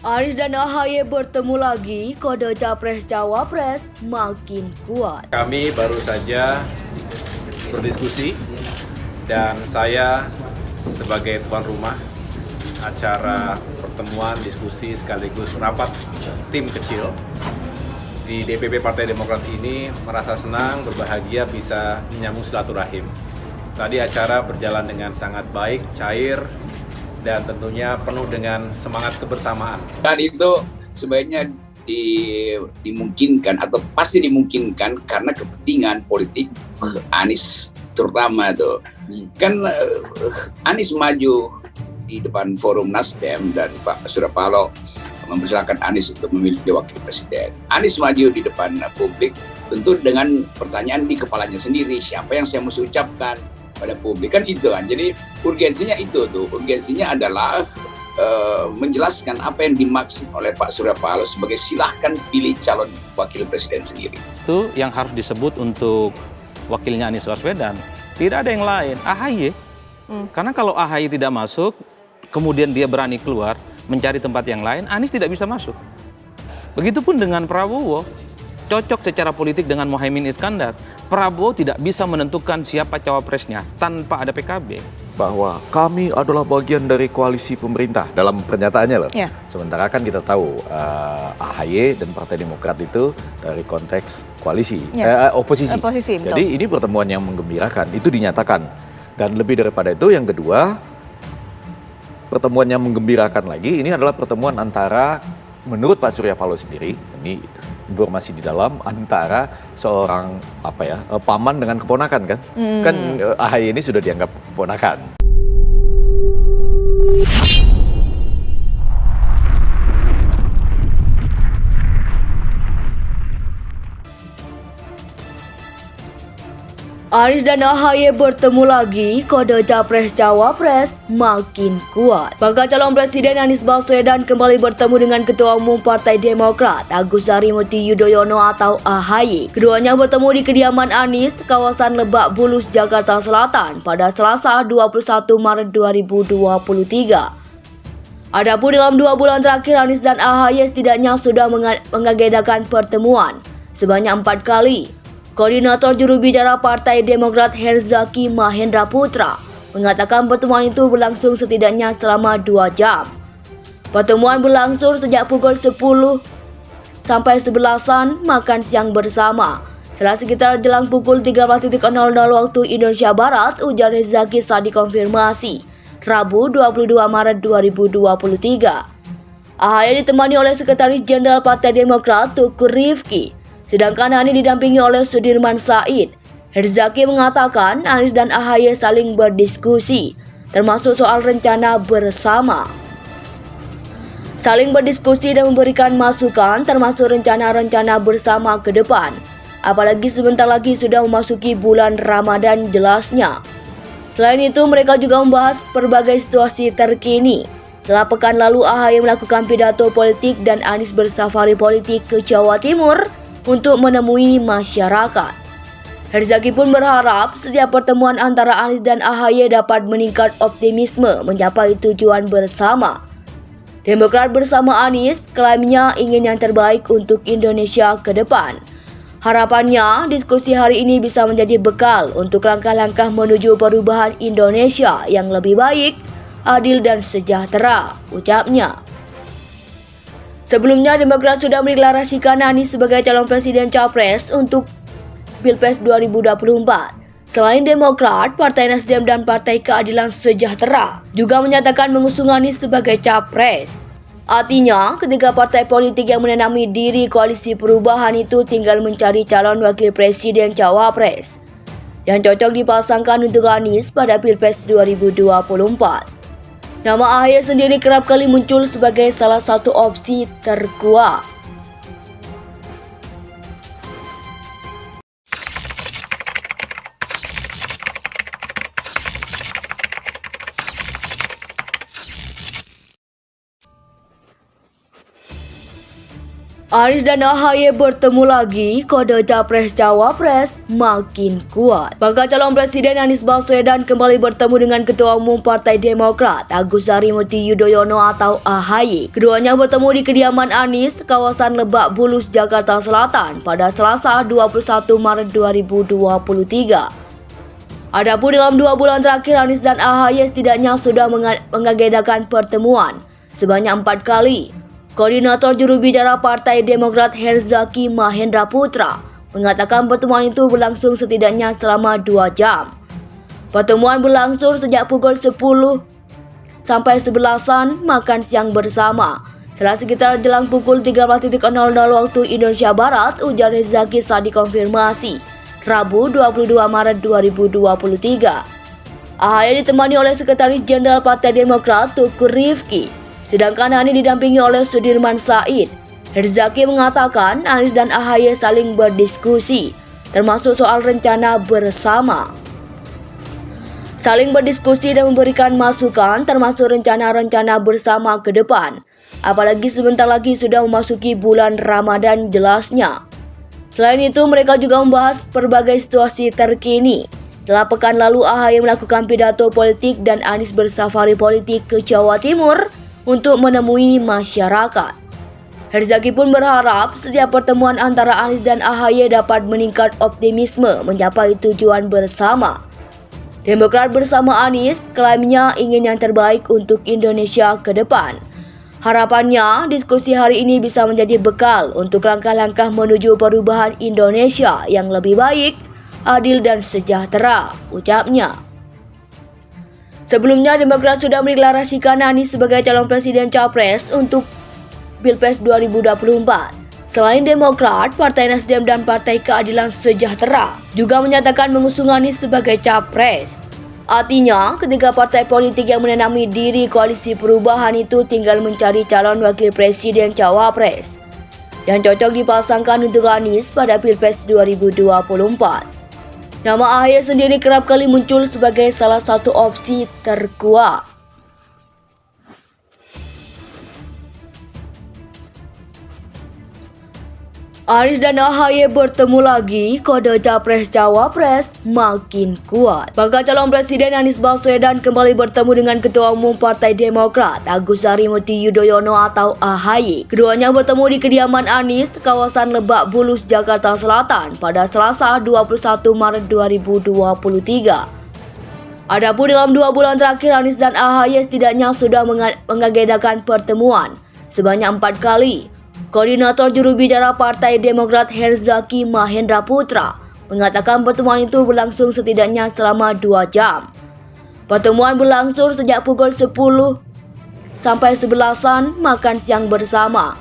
Anies dan AHY bertemu lagi, kode Capres-Cawapres makin kuat. Kami baru saja berdiskusi dan saya sebagai tuan rumah acara pertemuan diskusi sekaligus rapat tim kecil di DPP Partai Demokrat ini merasa senang, berbahagia bisa menyambung silaturahim. Tadi acara berjalan dengan sangat baik, cair, dan tentunya penuh dengan semangat kebersamaan. Dan itu sebaiknya dimungkinkan atau pasti dimungkinkan karena kepentingan politik Anies terutama tuh. Kan Anies maju di depan forum Nasdem dan Pak Surya Paloh mempersilahkan Anies untuk memilih wakil presiden. Anies maju di depan publik tentu dengan pertanyaan di kepalanya sendiri, siapa yang saya mesti ucapkan pada publik, kan itu kan. Jadi urgensinya itu tuh, urgensinya adalah menjelaskan apa yang dimaksud oleh Pak Surya Paloh sebagai silahkan pilih calon wakil presiden sendiri. Itu yang harus disebut untuk wakilnya Anies Baswedan. Tidak ada yang lain, AHY. Karena kalau AHY tidak masuk, kemudian dia berani keluar mencari tempat yang lain, Anies tidak bisa masuk. Begitupun dengan Prabowo, cocok secara politik dengan Mohaimin Iskandar. Prabowo tidak bisa menentukan siapa cawapresnya tanpa ada PKB. Bahwa kami adalah bagian dari koalisi pemerintah dalam pernyataannya loh. Ya. Sementara kan kita tahu AHY dan Partai Demokrat itu dari konteks koalisi, oposisi. Oposisi, betul. Jadi ini pertemuan yang menggembirakan, itu dinyatakan. Dan lebih daripada itu yang kedua, pertemuan yang menggembirakan lagi ini adalah pertemuan antara, menurut Pak Surya Paloh sendiri, ini informasi di dalam, antara seorang paman dengan keponakan kan. Kan AHY ini sudah dianggap keponakan. Anies dan AHY bertemu lagi, kode Capres-Cawapres makin kuat. Bakal calon Presiden Anies Baswedan kembali bertemu dengan Ketua Umum Partai Demokrat Agus Harimurti Yudhoyono atau AHY. Keduanya bertemu di kediaman Anies, kawasan Lebak Bulus, Jakarta Selatan pada Selasa 21 Maret 2023. Adapun dalam 2 bulan terakhir, Anies dan AHY setidaknya sudah mengagendakan pertemuan sebanyak 4 kali. Koordinator juru bicara Partai Demokrat Herzaki Mahendra Putra mengatakan pertemuan itu berlangsung setidaknya selama 2 jam. Pertemuan berlangsung sejak pukul 10 sampai 11-an makan siang bersama. Setelah sekitar jelang pukul 13.00 waktu Indonesia Barat, ujar Herzaki saat dikonfirmasi Rabu 22 Maret 2023. AHY ditemani oleh Sekretaris Jenderal Partai Demokrat Tukur Rifki, sedangkan Anies didampingi oleh Sudirman Said. Herzaki mengatakan Anies dan AHY saling berdiskusi, termasuk soal rencana bersama. Saling berdiskusi dan memberikan masukan termasuk rencana-rencana bersama ke depan. Apalagi sebentar lagi sudah memasuki bulan Ramadan jelasnya. Selain itu mereka juga membahas berbagai situasi terkini. Setelah pekan lalu AHY melakukan pidato politik dan Anies bersafari politik ke Jawa Timur untuk menemui masyarakat. Herzaki pun berharap setiap pertemuan antara Anies dan AHY dapat meningkat optimisme mencapai tujuan bersama. Demokrat bersama Anies klaimnya ingin yang terbaik untuk Indonesia ke depan. Harapannya diskusi hari ini bisa menjadi bekal untuk langkah-langkah menuju perubahan Indonesia yang lebih baik, adil dan sejahtera, ucapnya. Sebelumnya, Demokrat sudah mendeklarasikan Anies sebagai calon presiden capres untuk Pilpres 2024. Selain Demokrat, Partai Nasdem dan Partai Keadilan Sejahtera juga menyatakan mengusung Anies sebagai capres. Artinya, ketika partai politik yang menanami diri koalisi perubahan itu tinggal mencari calon wakil presiden cawapres yang cocok dipasangkan untuk Anies pada Pilpres 2024. Nama AHY sendiri kerap kali muncul sebagai salah satu opsi terkuat. Anies dan AHY bertemu lagi, kode Capres-Cawapres makin kuat. Bakal calon Presiden Anies Baswedan kembali bertemu dengan Ketua Umum Partai Demokrat Agus Harimurti Yudhoyono atau AHY. Keduanya bertemu di kediaman Anies, kawasan Lebak Bulus, Jakarta Selatan pada Selasa 21 Maret 2023. Adapun dalam 2 bulan terakhir, Anies dan AHY setidaknya sudah mengagendakan pertemuan sebanyak 4 kali. Koordinator juru bicara Partai Demokrat Herzaki Mahendra Putra mengatakan pertemuan itu berlangsung setidaknya selama 2 jam. Pertemuan berlangsung sejak pukul 10 sampai 11-an makan siang bersama. Setelah sekitar jelang pukul 13.00 waktu Indonesia Barat, ujar Herzaki saat dikonfirmasi Rabu 22 Maret 2023. AHY ditemani oleh Sekretaris Jenderal Partai Demokrat Tukur Rifki, sedangkan Anies didampingi oleh Sudirman Said. Herzaki mengatakan Anies dan AHY saling berdiskusi, termasuk soal rencana bersama. Saling berdiskusi dan memberikan masukan termasuk rencana-rencana bersama ke depan. Apalagi sebentar lagi sudah memasuki bulan Ramadan jelasnya. Selain itu, mereka juga membahas berbagai situasi terkini. Setelah pekan lalu AHY melakukan pidato politik dan Anies bersafari politik ke Jawa Timur untuk menemui masyarakat. Herzaki pun berharap setiap pertemuan antara Anies dan AHY dapat meningkat optimisme mencapai tujuan bersama. Demokrat bersama Anies klaimnya ingin yang terbaik untuk Indonesia ke depan. Harapannya diskusi hari ini bisa menjadi bekal untuk langkah-langkah menuju perubahan Indonesia yang lebih baik, adil dan sejahtera, ucapnya. Sebelumnya, Demokrat sudah mendeklarasikan Anies sebagai calon presiden capres untuk Pilpres 2024. Selain Demokrat, Partai Nasdem dan Partai Keadilan Sejahtera juga menyatakan mengusung Anies sebagai capres. Artinya, ketika partai politik yang menanami diri koalisi perubahan itu tinggal mencari calon wakil presiden cawapres yang cocok dipasangkan untuk Anies pada Pilpres 2024. Nama AHY sendiri kerap kali muncul sebagai salah satu opsi terkuat. Anies dan AHY bertemu lagi, kode Capres-Cawapres makin kuat. Bakal calon Presiden Anies Baswedan kembali bertemu dengan Ketua Umum Partai Demokrat Agus Harimurti Yudhoyono atau AHY. Keduanya bertemu di kediaman Anies, kawasan Lebak Bulus, Jakarta Selatan pada Selasa 21 Maret 2023. Adapun dalam 2 bulan terakhir, Anies dan AHY setidaknya sudah mengagendakan pertemuan sebanyak 4 kali. Koordinator juru bicara Partai Demokrat Herzaki Mahendra Putra mengatakan pertemuan itu berlangsung setidaknya selama 2 jam. Pertemuan berlangsung sejak pukul 10 sampai 11-an makan siang bersama.